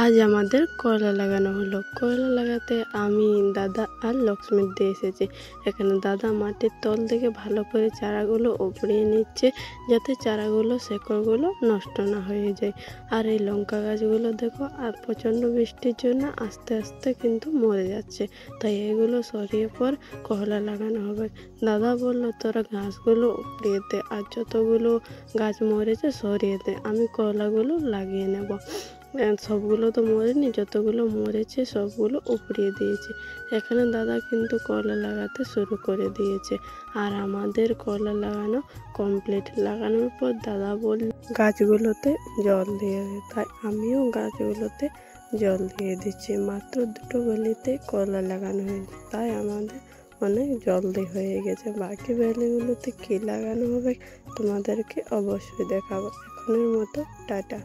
আজ আমাদের করলা লাগানো হলো। করলা লাগাতে আমি, দাদা আর লক্ষ্মীর দিয়ে এসেছি। এখানে দাদা মাটির তল থেকে ভালো করে চারাগুলো উপড়িয়ে নিচ্ছে, যাতে চারাগুলো শেকড়গুলো নষ্ট না হয়ে যায়। আর এই লঙ্কা গাছগুলো দেখো, আর প্রচণ্ড বৃষ্টির জন্য আস্তে আস্তে কিন্তু মরে যাচ্ছে। তাই এগুলো সরিয়ে পর করলা লাগানো হবে। দাদা বলল, তোরা ঘাসগুলো উপড়িয়ে দে আর যতগুলো গাছ মরেছে সরিয়ে দে, আমি করলাগুলো লাগিয়ে নেব। সবগুলো তো মরেনি, যতগুলো মরেছে সবগুলো উপড়িয়ে দিয়েছে। এখানে দাদা কিন্তু করলা লাগাতে শুরু করে দিয়েছে। আর আমাদের করলা লাগানো কমপ্লিট। লাগানোর পর দাদা বলল গাছগুলোতে জল দিয়ে দে, তাই আমিও গাছগুলোতে জল দিয়ে দিচ্ছি। মাত্র 2টো বেলিতে করলা লাগানো হয়েছে, তাই আমাদের অনেক জলদি হয়ে গেছে। বাকি বেলিগুলোতে কী লাগানো হবে তোমাদেরকে অবশ্যই দেখাবো। এখনের মতো টাটা।